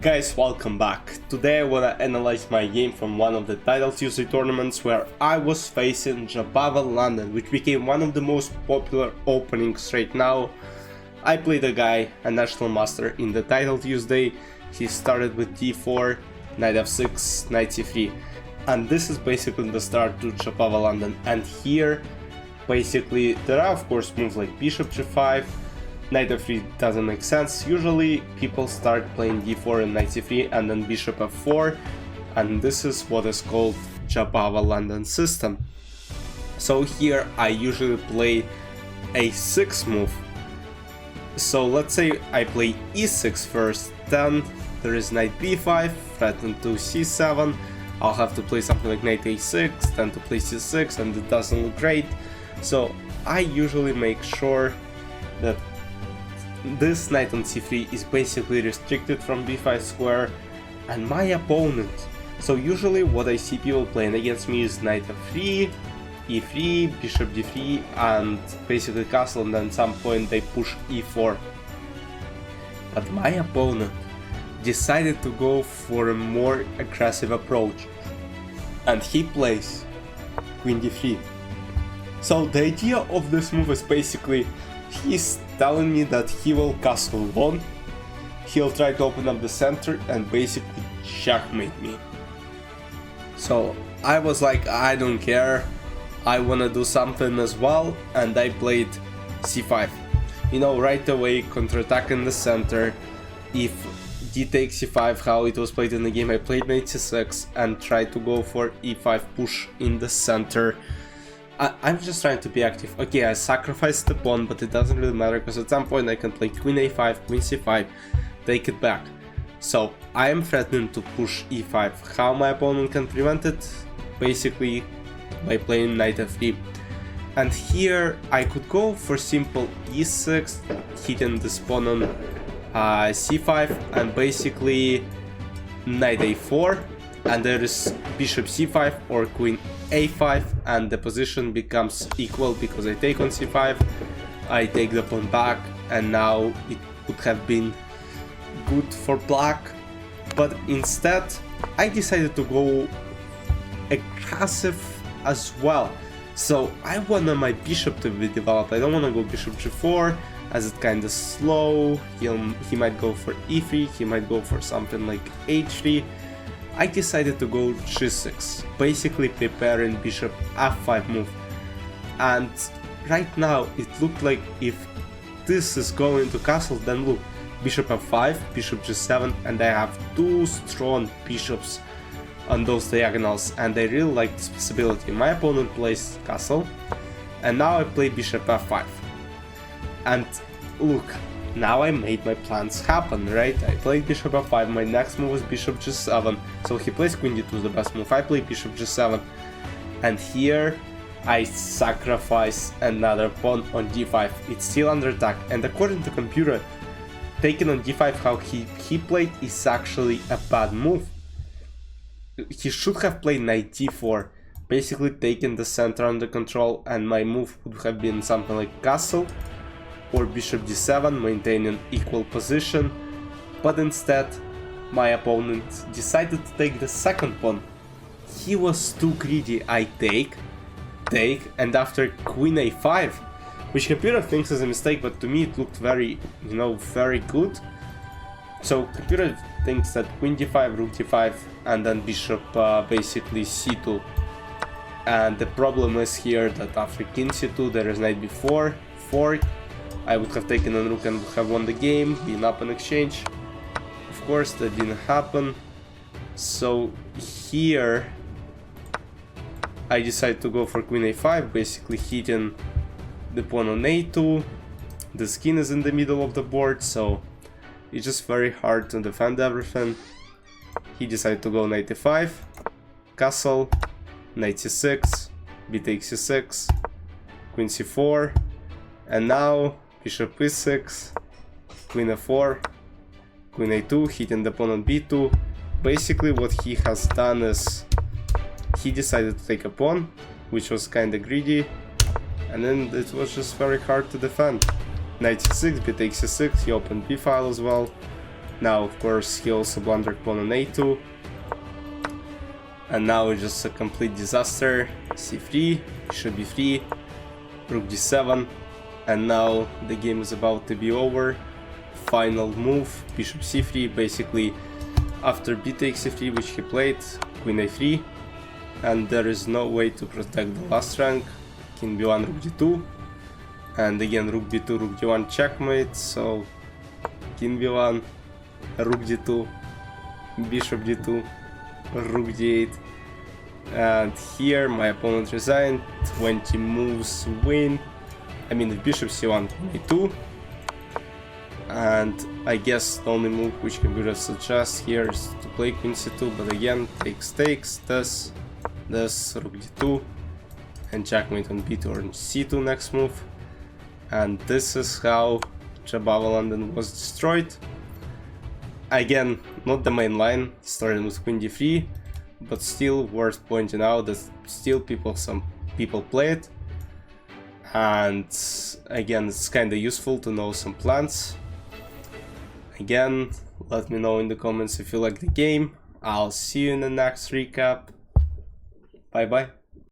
Guys, welcome back. Today I wanna analyze my game from one of the Title Tuesday tournaments where I was facing Jobava London, which became one of the most popular openings right now. I played a guy, a national master in the Title Tuesday. He started with d4, knight f6, knight c3, and this is basically the start to Jobava London. And here, basically, there are of course moves like bishop g5, knight f3 doesn't make sense. Usually people start playing d4 and knight c3 and then bishop f4, and this is what is called Jobava London System. So here I usually play a6 move. So let's say I play e6 first, then there is knight b5, threaten to c7, I'll have to play something like knight a6, then to play c6, and it doesn't look great. So I usually make sure that this knight on c3 is basically restricted from b5 square, and my opponent, so usually what I see people playing against me is knight f3, e3, bishop d3, and basically castle, and then at some point they push e4. But my opponent decided to go for a more aggressive approach, and he plays queen d3. So the idea of this move is basically he's telling me that he will castle 1, he'll try to open up the center and basically checkmate me. So I was like, I don't care, I wanna do something as well, and I played c5. You know, right away counterattack in the center. If d takes c5, how it was played in the game, I played knight c6 and tried to go for e5 push in the center. I'm just trying to be active. Okay, I sacrificed the pawn, but it doesn't really matter because at some point I can play queen a5, queen c5, take it back. So I am threatening to push e5. How my opponent can prevent it? Basically by playing knight f3. And here I could go for simple e6, hitting this pawn on c5, and basically knight a4, and there is bishop c5 or queen a5, and the position becomes equal because I take on c5, I take the pawn back, and now it would have been good for black. But instead I decided to go aggressive as well. So I want my bishop to be developed. I don't want to go bishop g4 as it's kind of slow. He might go for e3, he might go for something like h3. I decided to go g6, basically preparing bishop f5 move. And right now it looked like if this is going to castle, then look, bishop f5, bishop g7, and I have two strong bishops on those diagonals, and I really like this possibility. My opponent plays castle, and now I play bishop f5. And look, now I made my plans happen, right? I played bishop f5, my next move is bishop g7, so he plays queen d2 is the best move, I play bishop g7, and here I sacrifice another pawn on d5, it's still under attack, and according to computer, taking on d5 how he played is actually a bad move. He should have played knight d4, basically taking the center under control, and my move would have been something like castle, or bishop d7, maintaining equal position, but instead my opponent decided to take the second pawn. He was too greedy. I take, and after queen a5, which computer thinks is a mistake, but to me it looked very, very good. So computer thinks that queen d5, rook d5, and then bishop basically c2. And the problem is here that after king c2 there is knight b4, fork. I would have taken on rook and would have won the game, been up in exchange. Of course that didn't happen. So here I decided to go for queen a5, basically hitting the pawn on a2. The skin is in the middle of the board, so it's just very hard to defend everything. He decided to go knight a5, castle, knight c6, b takes c6, queen c4, and now bishop e6, queen f4, queen a2, hitting the pawn on b2. Basically what he has done is he decided to take a pawn, which was kinda greedy, and then it was just very hard to defend. Knight c6, b takes c6, he opened b file as well, Now, of course, he also blundered pawn on a2. And now it's just a complete disaster. c3, should be free. Rook d7. And now the game is about to be over. Final move, bishop c3. Basically, after b takes c3, which he played, queen a3. And there is no way to protect the last rank. King b1, rook d2. And again, rook b2, rook d1 checkmate. So, king b1, rook d2, bishop d2, rook d8. And here my opponent resigned. 20 moves win. I mean, if bishop c1, queen a2. And I guess the only move which computer suggests here is to play queen c2, but again, takes, this, rook d2, and checkmate on b2 or c2 next move. And this is how Jobava London was destroyed. Again, not the main line, starting with queen d3, but still worth pointing out that still some people play it. And again, it's kinda useful to know some plans. Again, let me know in the comments if you like the game. I'll see you in the next recap. Bye bye.